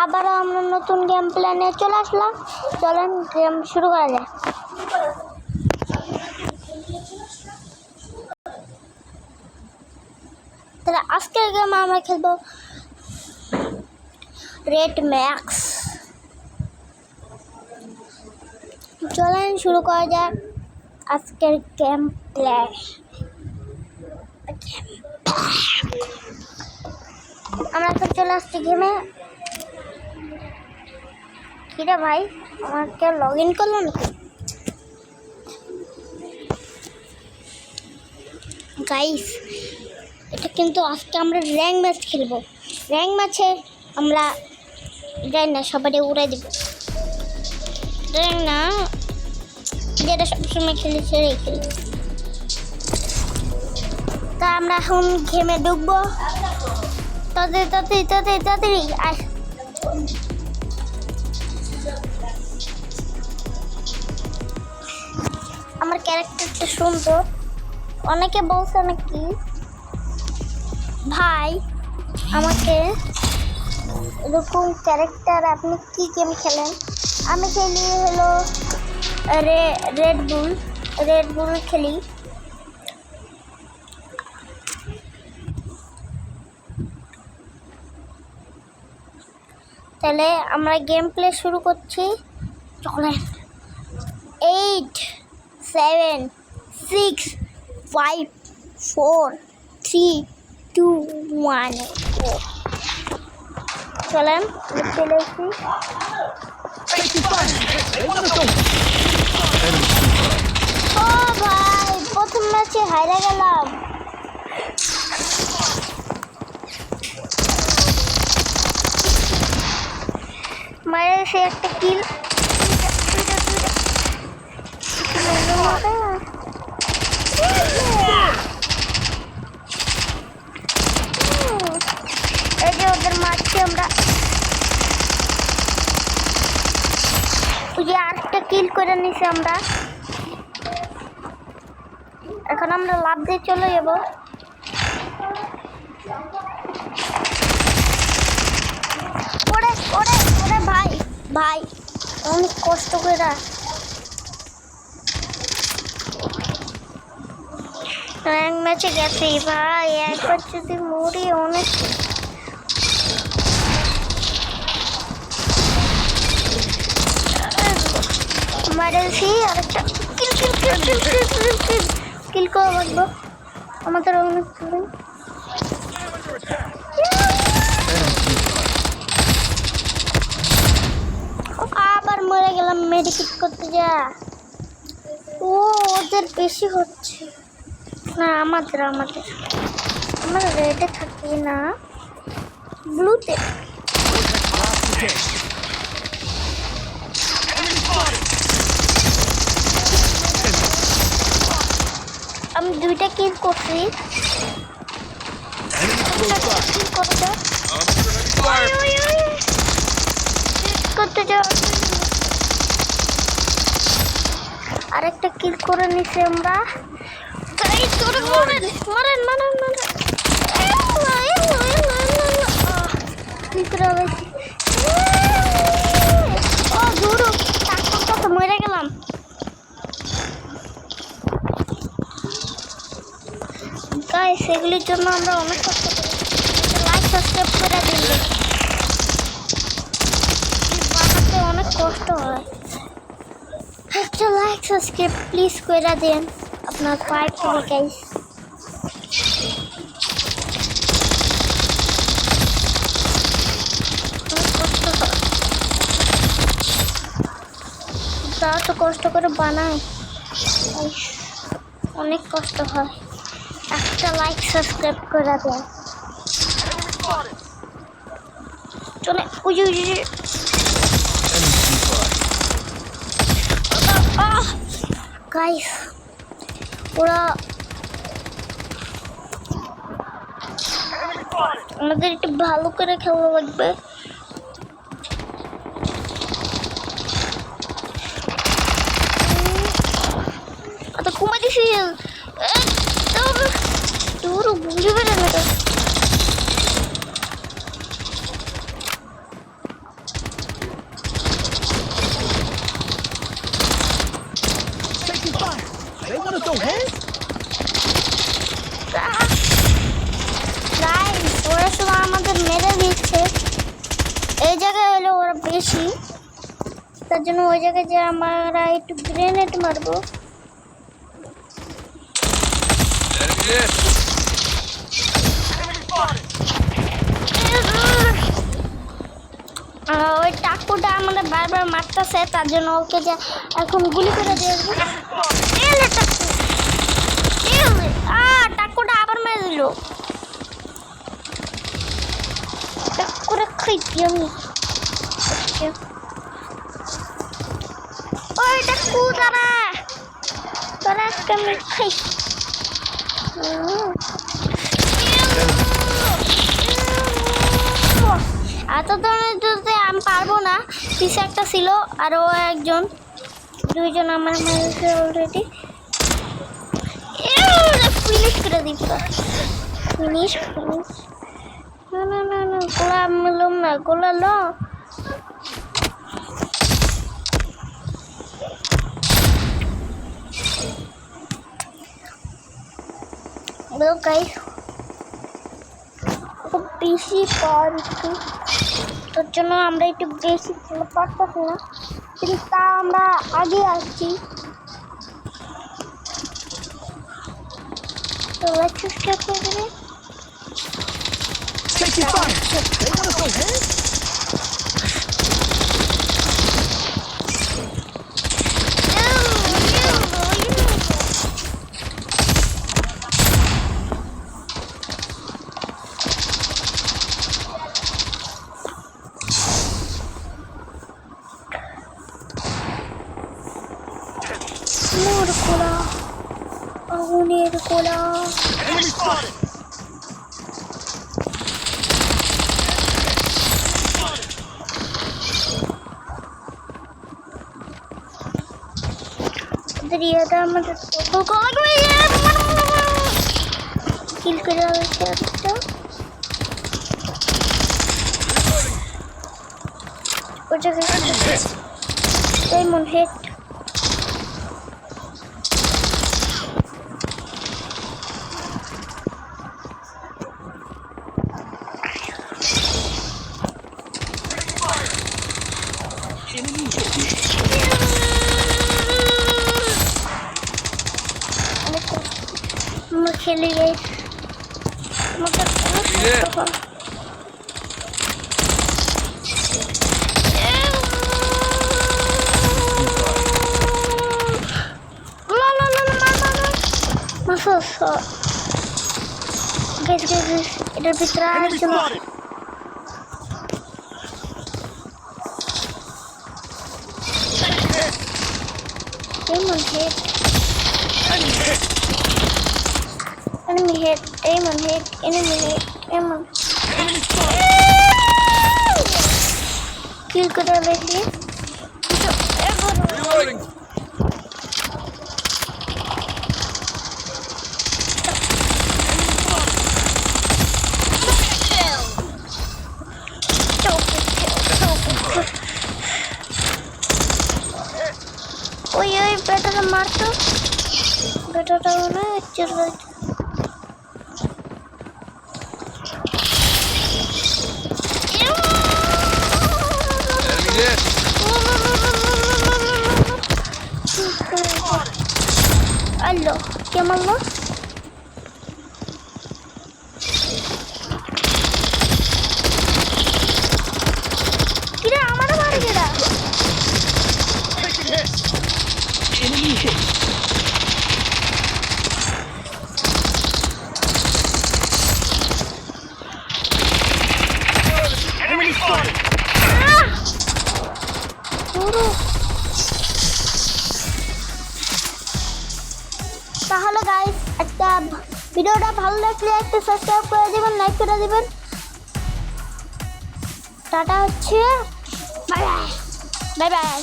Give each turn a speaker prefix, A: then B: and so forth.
A: আবার আমরা নতুন গেম প্ল্যানে চলে আসলাম। চলেন গেম শুরু করা যায়। তাহলে আজকের গেম আমরা খেলবো রেড ম্যাক্স। চলেন শুরু করা যাক আজকের গেম প্লে। আমরা তো চলে আসছি গেমে। কিরে ভাই, আমাকে লগ ইন করলো নাকি? গাইস, এটা কিন্তু আজকে আমরা র্যাঙ্ক ম্যাচ খেলবো। র্যাঙ্ক ম্যাচে আমরা যাই না, সবাই উড়াই দেবো। র্যাঙ্ক না, যেটা সবসময় খেলি সেটাই খেলি। তা আমরা এখন গেমে ঢুকবো। তাড়াতাড়ি আয়। আমার ক্যারেক্টারটা সুন্দর। অনেকে বলছে নাকি ভাই আমাকে এরকম ক্যারেক্টার আপনি কি গেম খেলেন? আমি খেলি হলো রেড বুল খেলি। তাহলে আমরা গেম প্লে শুরু করছি। চলেন। 8 7 6 5 4 3 2 1 চলেন চলে এসেছি। ও ভাই, প্রথম ম্যাচে হারিয়ে গেলাম। মারে সে একটা কিল। এই যে ওদের মারছি আমরা। ওই যে আরেকটা কিল করে নিছি আমরা। এখন আমরা লাভ দিয়ে চলে যাব। ওরে ওরে ওরে ভাই ভাই, অনেক কষ্ট করে র্যাঙ্ক ম্যাচে গেছি ভাই। একবার যদি মরি অনেক। মারেছি আরেকটা কিল করে বাঁচবো। আমাদের অনেক আবার মরে গেলাম মেডিকেট করতে যা। ও ওদের বেশি হচ্ছে না, আমাদের আমরা রেডে থাকি না, ব্লুতে। আমি 2টা কিল করছি। করতে যাও। আরেকটা কিল করে নিছি আমরা। মরে গেলাম। গাইস, সেগুলির জন্য আমরা অনেক কষ্ট করি। লাইক সাবস্ক্রাইব করে দিন। বানাতে অনেক কষ্ট হয়। একটা লাইক সাবস্ক্রাইব প্লিজ করে দেন। আপনার পায়ে পড়ে গাইস। তা তো কষ্ট করে বানায়, অনেক কষ্ট হয়। একটা লাইক সাবস্ক্রাইব করে দেন। চলে গাইস, ওরা আমাদের একটু ভালো করে খেলা লাগবে। কমে দিছি দূর বুঝবে না। তার জন্য ওই জায়গায় যে আমরা একটু গ্রেনেড মারবো। ওই টাকুটা আমাদের বারবার মারতেছে, তার জন্য ওকে যে এখন গুলি করে দিয়ে আসবো। টাকুটা আবার মেরে দিল। করে খাইছি আমি। ওই টাকু দাঁড়া, তোরা আজকে আমি খাই। এত ধরনের আমি পারবো না, পিছে একটা ছিল আর ও একজন, দুইজন আমার মেরেছে অলরেডি। ফিনিশ করে দিই পুরো, ফিনিশ ফিনিশ। না না না না, গোলা মিলুম না, গোলা লো। গাইস খুব বেশি পাওয়ার একটু, তোর জন্য আমরা একটু বেশি পারতেছি না, কিন্তু তা আমরা আগে আসছি। তো চেষ্টা করবে গোলা, আগুনের গোলা। আমাদের কিল করে আছে একটা, ওই জায়গায় ডায়মন্ড হেড। খেলে যাই এটার ভিতরে আরেকজন enemy hit, aimon hit, enemy hit, aimon. Kill করে দেখি। Reloading. ওই ওই বেটাটা মারতো, বেটাটা না চলো। Allo, ¿qué malo? Kira, amara mare kira. Enemy hit. Enemy spotted. তাহলে গাইস একটা ভিডিওটা ভালো লাগলে একটা সাবস্ক্রাইব করে দিবেন, লাইক করে দিবেন। টাটা হচ্ছে, বাই বাই বাই বাই।